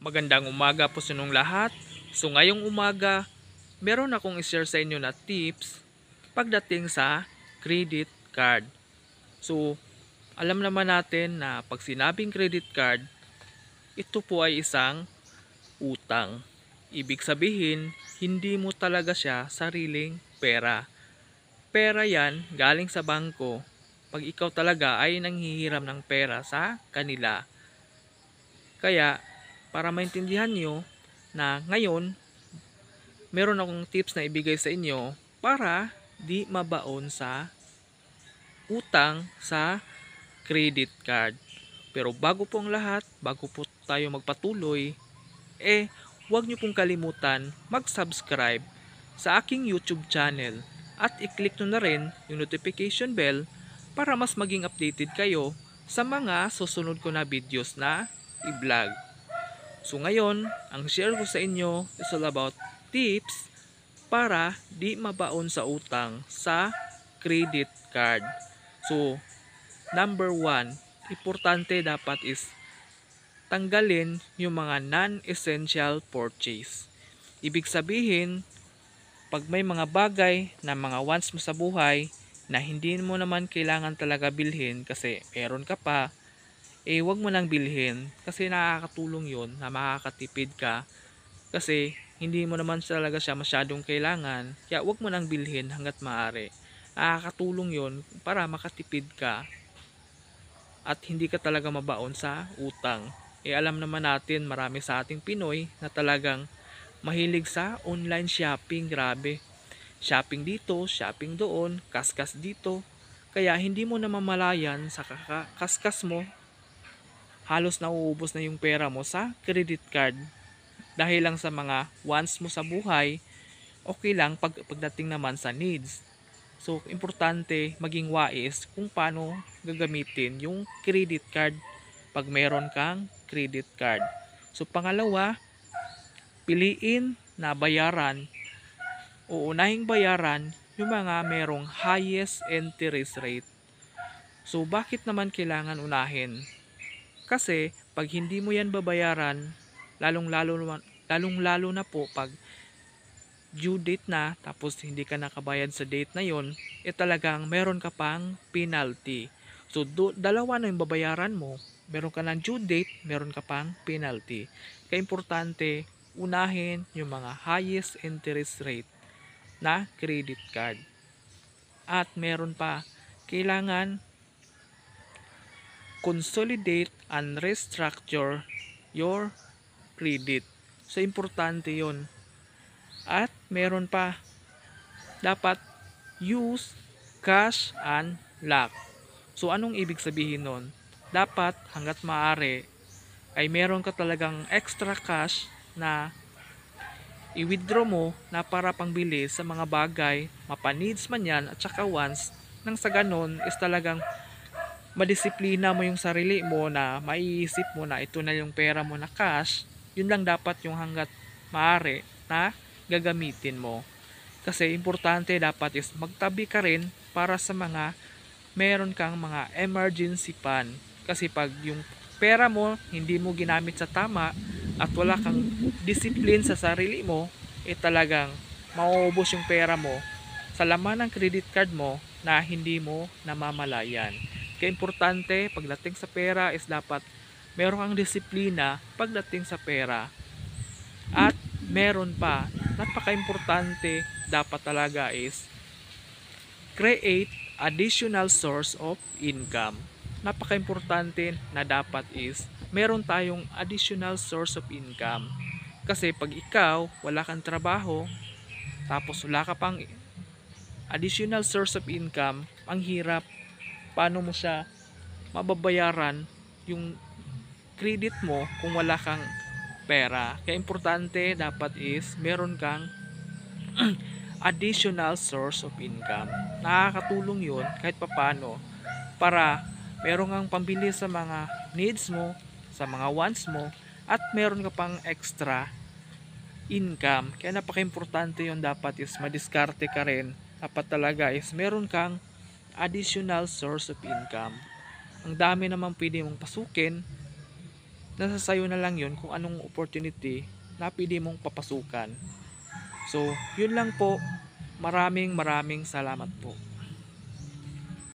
Magandang umaga po sa inyong lahat. So ngayong umaga, meron akong i-share sa inyo na tips pagdating sa credit card. So alam naman natin na pag sinabing credit card, ito po ay isang utang. Ibig sabihin, hindi mo talaga siya sariling pera. Pera yan galing sa bangko pag ikaw talaga ay nanghihiram ng pera sa kanila. Kaya, para maintindihan nyo na ngayon, meron akong tips na ibigay sa inyo para di mabaon sa utang sa credit card. Pero bago po ang lahat, bago po tayo magpatuloy, huwag nyo pong kalimutan mag-subscribe sa aking YouTube channel at i-click nyo na rin yung notification bell para mas maging updated kayo sa mga susunod ko na videos na i-vlog. So ngayon, ang share ko sa inyo is all about tips para di mabaon sa utang sa credit card. So, number 1, importante dapat is tanggalin yung mga non-essential purchase. Ibig sabihin, pag may mga bagay na mga wants mo sa buhay na hindi mo naman kailangan talaga bilhin kasi meron ka pa, wag mo nang bilhin kasi nakakatulong yun na makakatipid ka kasi hindi mo naman talaga siya masyadong kailangan, kaya wag mo nang bilhin hanggat maaari. Nakakatulong yun para makatipid ka at hindi ka talaga mabaon sa utang. Alam naman natin marami sa ating Pinoy na talagang mahilig sa online shopping, grabe. Shopping dito, shopping doon, kaskas dito. Kaya hindi mo namamalayan sa kaskas mo, halos nauubos na yung pera mo sa credit card dahil lang sa mga wants mo sa buhay. Okay lang pagdating naman sa needs. So importante maging wais kung paano gagamitin yung credit card pag meron kang credit card. So pangalawa, piliin na bayaran o unahing bayaran yung mga merong highest interest rate. So bakit naman kailangan unahin? Kasi pag hindi mo yan babayaran, lalong-lalo na po pag due date na tapos hindi ka nakabayad sa date na yon, talagang meron ka pang penalty. So dalawa na yung babayaran mo, meron ka ng due date, meron ka pang penalty. Kaya importante, unahin yung mga highest interest rate na credit card. At meron pa, kailangan consolidate and restructure your credit. So, importante yon. At meron pa, dapat use cash and lock. So, anong ibig sabihin nun? Dapat hanggat maaari ay meron ka talagang extra cash na i-withdraw mo na para pangbili sa mga bagay, mapa-needs man yan at saka wants, nang sa ganon is talagang madisiplina mo yung sarili mo na maiisip mo na ito na yung pera mo na cash, yun lang dapat yung hanggat maaari na gagamitin mo. Kasi importante dapat is magtabi ka rin para sa mga meron kang mga emergency fund. Kasi pag yung pera mo hindi mo ginamit sa tama at wala kang discipline sa sarili mo, talagang mauubos yung pera mo sa laman ng credit card mo na hindi mo namamalayan. Kaya importante pagdating sa pera is dapat meron kang disiplina pagdating sa pera. At meron pa, napaka-importante dapat talaga is create additional source of income. Napaka-importante na dapat is meron tayong additional source of income. Kasi pag ikaw wala kang trabaho, tapos wala ka pang additional source of income, ang hirap paano mo siya mababayaran yung credit mo kung wala kang pera. Kaya importante dapat is meron kang additional source of income. Nakakatulong yun kahit papano para meron kang pambili sa mga needs mo, sa mga wants mo, at meron ka pang extra income. Kaya napaka-importante yun, dapat is madiskarte ka rin. Dapat talaga is meron kang additional source of income. Ang dami naman pwede mong pasukin nasa sayo na lang yun kung anong opportunity na pwede mong papasukan. So, yun lang po. Maraming salamat po.